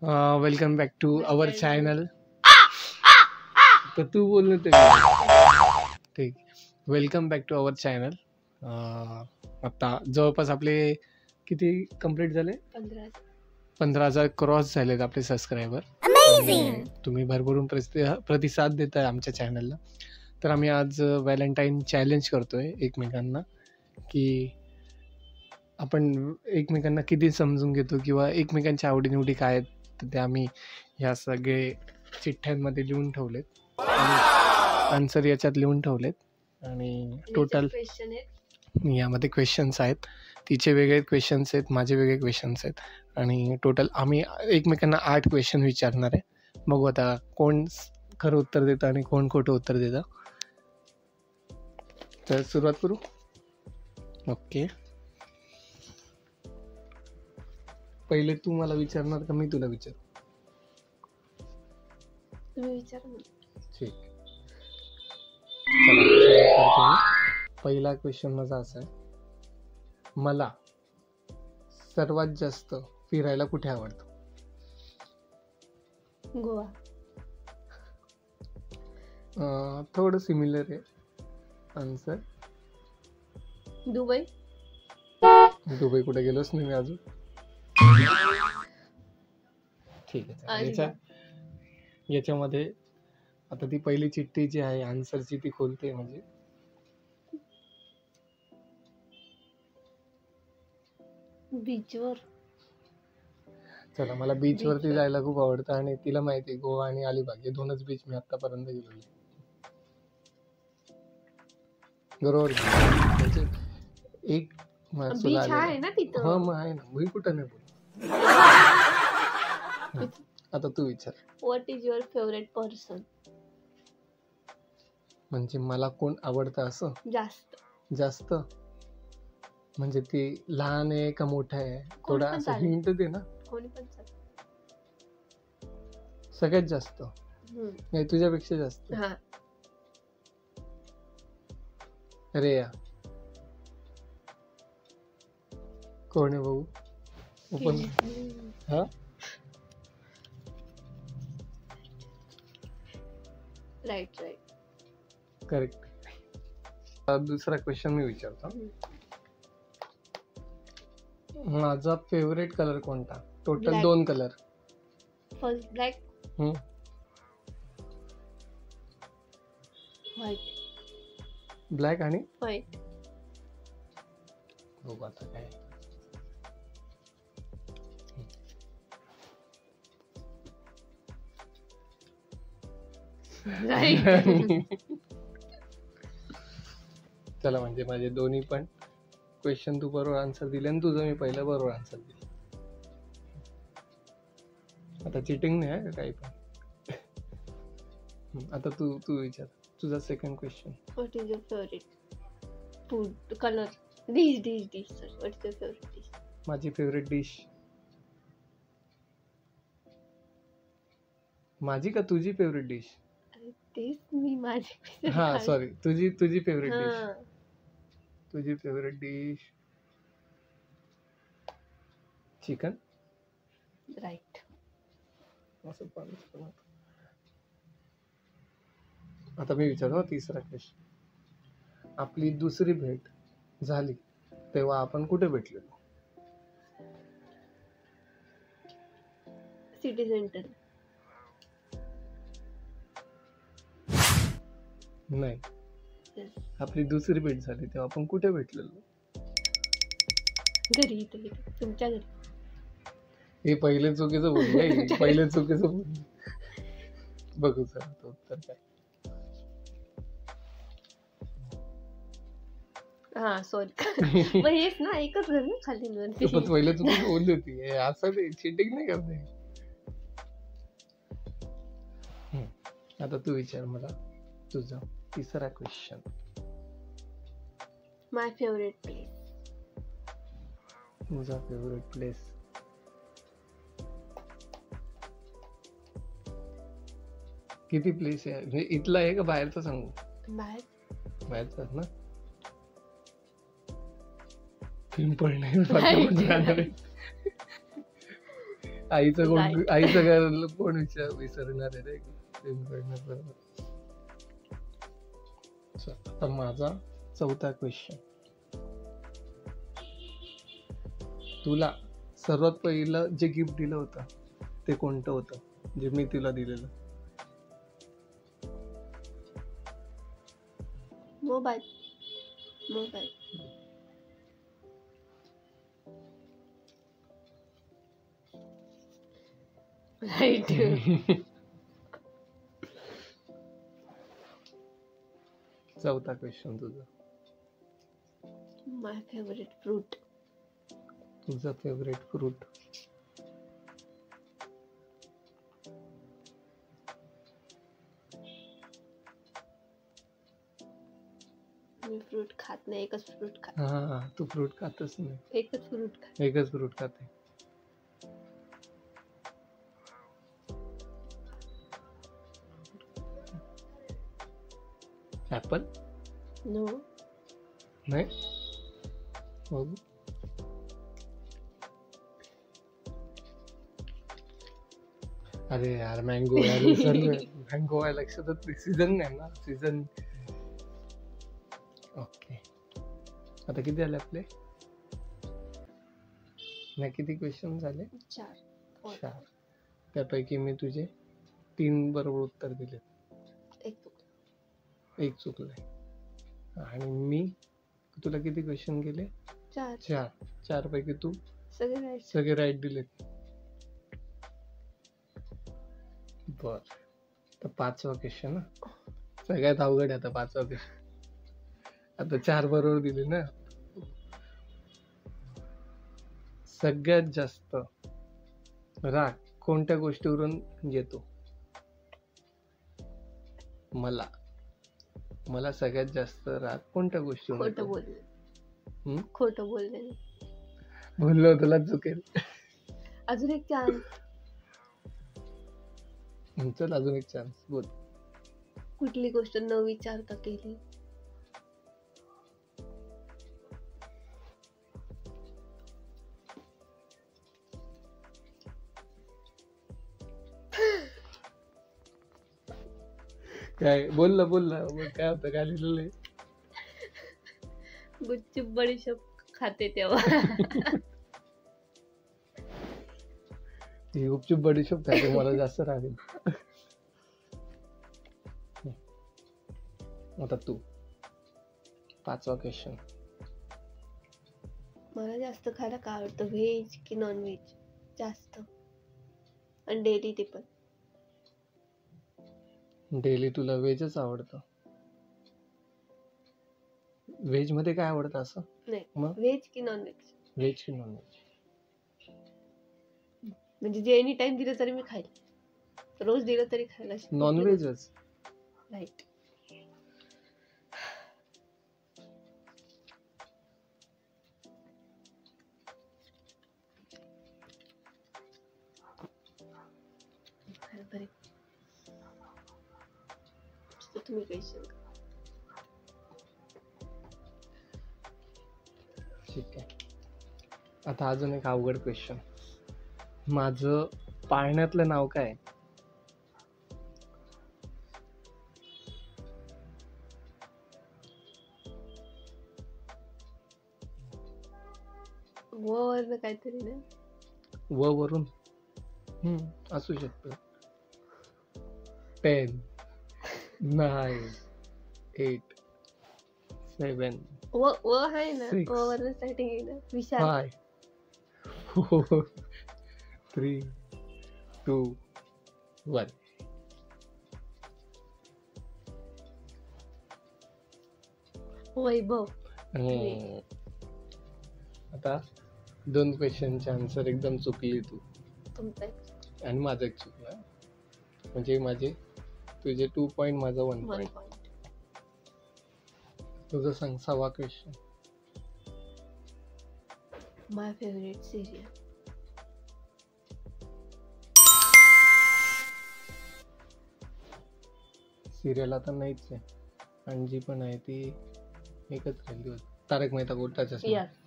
Welcome back to our channel. तर तू बोल ना ते ठीक. Welcome back to our channel. आता जवळपास आपले किती कंप्लीट झाले? 15,000 क्रॉस झालेत आपले सबस्क्रायबर. तुम्ही भरभरून प्रतिसाद देताय आमच्या चॅनलला. तर आम्ही आज व्हॅलेंटाईन चॅलेंज करतोय एकमेकांना, की आपण एकमेकांना किती समजून घेतो किंवा एकमेकांच्या आवडीनिवडी काय आहेत, तर ते आम्ही ह्या सगळे चिठ्ठ्यांमध्ये लिहून ठेवलेत आणि आन्सर याच्यात लिहून ठेवलेत आणि टोटल यामध्ये क्वेश्चन्स आहेत. तिचे वेगळे क्वेश्चन्स आहेत, माझे वेगळे क्वेश्चन्स आहेत आणि टोटल आम्ही एकमेकांना 8 क्वेश्चन विचारणार आहे. बघू आता कोण खरं उत्तर देतं आणि कोण खोटं उत्तर देतं. तर सुरुवात करू. ओके, पहिले तू मला विचारणार का मी तुला विचारू? तुम्ही विचारा ना. ठीक, चला सुरुवात करतो मी. पहिला क्वेश्चन माझा असा आहे, मला सर्वात जास्त फिरायला कुठे आवडतं? गोवा. थोडं सिमिलर आहे आन्सर. दुबई. दुबई कुठे गेलोच नाही मी अजून. ठीक आहे, याच्यामध्ये आता ती पहिली चिठ्ठी जी आहे आन्सरची ती खोलते. म्हणजे बीचवर. चला, मला बीच वरती जायला खूप आवडतं आणि तिला माहिती आहे गोवा आणि अलिबाग हे दोनच बीच मी आतापर्यंत गेलो. बरोबर, म्हणजे एक बीच आहे ना तिथं. हा मग आहे ना, मी कुठं नाही बोल. आता तू विचार. What is your favourite person? म्हणजे मला कोण आवडतं असं? जास्त म्हणजे ती लहान आहे का मोठा आहे? थोडा असं हिंट दे ना. कोणी पण चालेल. सगळ्यात जास्त नाही, तुझ्यापेक्षा जास्त. अरे या, कोण आहे भाऊ? ओपन. हा, राईट. करेक्ट. दुसरा क्वेश्चन मी विचारतो. माझा फेवरेट कलर कोणता? Total 2 colour. First black, white. Black आणि व्हाईट. बघू आता काय. चला, म्हणजे माझे दोन्ही पण क्वेश्चन तू बरोबर आन्सर दिले आणि तुझं मी पहिलं बरोबर आन्सर दिलं. आता चिटिंग नाही आहे काही पण. आता तू विचार तुझा second question. What is your favourite food? Colour. Dish sir. What is your favourite dish? माझी फेवरेट डिश. माझी का तुझी फेवरेट डिश? तेच मी माझी. हा सॉरी, तुझी फेवरेट डिश. तुझी फेवरेट डिश चिकन. राईट. असं पण. आता मी विचारतो तिसरा क्वेश्चन. आपली दुसरी भेट झाली तेव्हा आपण कुठे भेटलेलो? City centre. नाही, आपली दुसरी भेट झाली तेव्हा आपण कुठे भेटलेलो? घरी. तुमच्या घरी. हे पहिले चुकीचं बोलले. पहिले चुकीचं बोलले. बघू सर तो उत्तर काय. हा सॉरी. मग हेच ना, एकच घर ना खाली वरती. पण पहिले चुकीचं बोलली होती. असं नाही, चिटिंग नाही करते. आता तू विचार मला तुझा तिसरा क्वेश्चन. माय फेवरेट प्लेस. तुझा फेवरेट प्लेस. किती प्लेस आहे? म्हणजे इथला आहे का बाहेरचा सांगू? बाहेरचा ना. पिंपळ नाही. आईचं कोण Right. आईचं घर कोण विसरणार आहे रे. आता माझा चौथा क्वेश्चन. तुला सर्वात पहिलं जे गिफ्ट दिलं होतं ते कोणतं होतं, जे मी तुला दिलेलं? मोबाईल. मोबाईल. राईट. चौथा क्वेश्चन तुझा. माय फेवरेट फ्रूट. तुझं फेवरेट फ्रूट. मी फ्रूट खात नाही, एकच फ्रूट खात. हा, तू फ्रूट खातच नाही. एकच फ्रूट खात. एकच फ्रूट खाते. Apple no. नाही. बघू. अरे यार मँगो यार मँगो आहे लक्षातच नाही. सीझन नाही ना सीझन. ओके आता किती झाले आपले? नाही किती क्वेश्चन झाले? 4. 4. त्यापैकी मी तुझे 3 बरोबर उत्तर दिले, एक एक चुकलंय. आणि मी तुला किती क्वेश्चन केले? 4. 4 पैकी तू सगळे राईट. सगळे राईट दिलेत. बर. तर 5वा क्वेश्चन. सगळ्यात अवघड आहे आता 5वा क्वेश्चन. आता 4 बरोबर दिले ना. सगळ्यात जास्त राग कोणत्या गोष्टीवरून येतो? मला सगळ्यात जास्त राग कोणत्या गोष्टीवरून खोटं येतो? बोलणे. खोटं बोलणे. बोललो तुला चुकेल. अजून एक चान्स. चल अजून एक चान्स बोल. कुठली गोष्ट न विचारता केली? काय बोलला मग काय होतं? काय लिहिलेलं आहे? गुपचूप बडीशोप खाते तेव्हा. ही गुपचूप बडीशोप खाते मला जास्त राग येतो. आता तू 5वा क्वेश्चन. मला जास्त खायला काय आवडतं, व्हेज की नॉन व्हेज? जास्त. आणि डेली ते पण. डेली तुला व्हेजच आवडतं? व्हेज मध्ये काय आवडतं असं? नाही, मग व्हेज की नॉन व्हेज? व्हेज की नॉन व्हेज? म्हणजे जे एनी टाइम दिलं तरी मी खाईल, रोज दिलं तरी खायला. नॉन व्हेजच. राईट. बरोबर. तुम्ही क्वेश्चन. ठीक आहे. आता अजून एक अवघड क्वेश्चन. माझं पाळण्यातलं नाव काय? वरनं काहीतरी ना. व वरून असू शकतं. 10 9 8 7 व आहे ना. 6 वरनं स्टार्टिंग आहे ना. विशाल. 5 4 3 2 1. वैभव. आता 2 क्वेश्चनचे आन्सर एकदम चुकली तू तुमचा आणि माझा एक चुकला. म्हणजे माझे तुझे 2 पॉईंट, माझा 1 1 पॉईंट. पॉइंट. तुझं सांग 6वा क्वेश्चन. माय फेवरेट सिरियल. सिरियल आता नाहीच आहे आणि जी पण आहे ती एकच राहिली होती. तारक मेहता का उल्टा चष्मा. यस.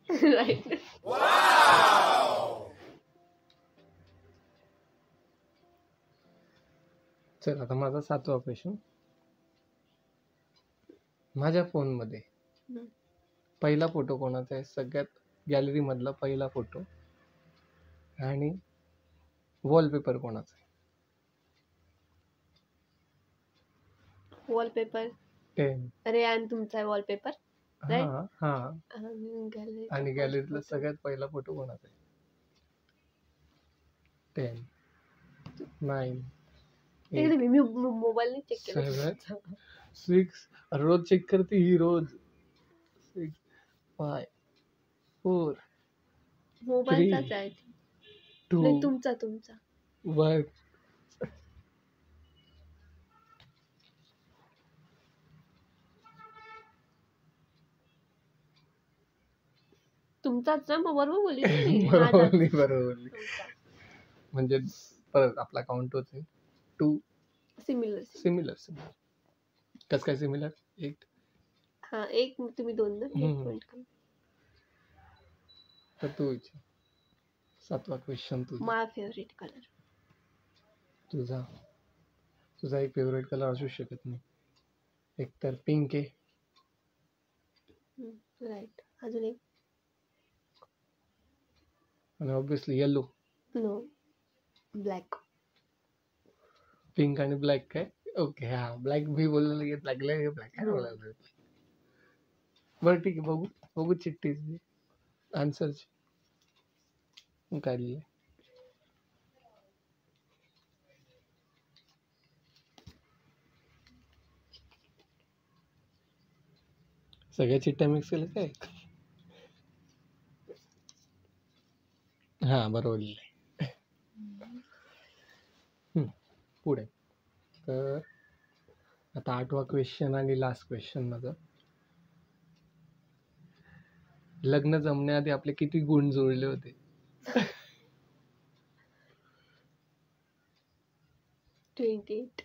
राईट. चल आता माझा 7वा क्वेश्चन. माझ्या फोन मध्ये हम्म. पहिला फोटो कोणाचा आहे? सगळ्यात गॅलरी मधला पहिला फोटो. आणि वॉलपेपर कोणाचा आहे? वॉलपेपर 10. अरे आणि तुमचा आहे वॉलपेपर राईट. हा हा. आणि गॅलरीतला गॅलरी सगळ्यात पहिला फोटो कोणाचा आहे? 10 9 8 मी मोबाईल चेक केलं 7 6. रोज चेक करते ही रोज. 6 5 4 मोबाईलचाच आहे 2 नाही तुमचा 1. तुमचाच ना मग बरोबर बोलली ना मी. बरोबर. म्हणजे परत आपला काउंट होते 2 सिमिलर सिमिलर. कस काय सिमिलर? 8. हा एक तुम्ही 2 ना पॉइंट कमी. तर तू विचार. 7वा क्वेश्चन तुझा. माय फेवरेट कलर. तुझा एक फेवरेट कलर असू शकत नाही. एक तर पिंक आहे. राईट. अजून एक आणि obviously yellow. No black. Pink आणि ब्लॅक काय? ओके हा ब्लॅक भी बोललं ब्लॅक काय बोलायला. बरं ठीक आहे. बघू चिठ्ठी आन्सरची काय लिहिलंय. सगळ्या चिठ्ठ्या मिक्स केल्या काय? हा बरोबर लिहिलंय. पुढे तर आता 8वा क्वेश्चन आणि लास्ट क्वेश्चन माझं. लग्न जमण्याआधी आपले किती गुण जुळले होते? 28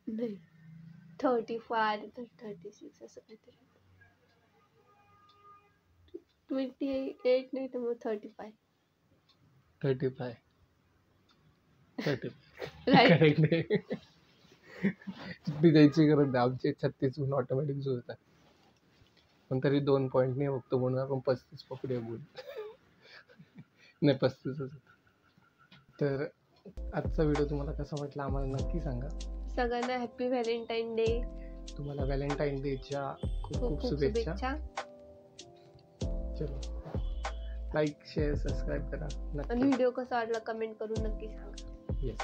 नाही 35 तर 36 असं काहीतरी. 28 नाही तर मग 35. 35 राईट. करेक्ट आहे. ती द्यायची गरज नाही. आमचे 36 गुण ऑटोमॅटिक जुळतात. पण तरी 2 पॉईंट नाही फक्त म्हणून आपण 35 पकडूया गुण. नाही 35च होतं. तर आजचा व्हिडिओ तुम्हाला कसा वाटला आम्हाला नक्की सांगा. सगळ्यांना हॅपी व्हॅलेंटाईन डे. तुम्हाला व्हॅलेंटाईन डेच्या खूप खूप शुभेच्छा. चलो लाईक शेअर सबस्क्राईब करा आणि नक्की. व्हिडिओ कसा वाटला कमेंट करून नक्की सांगा. येस.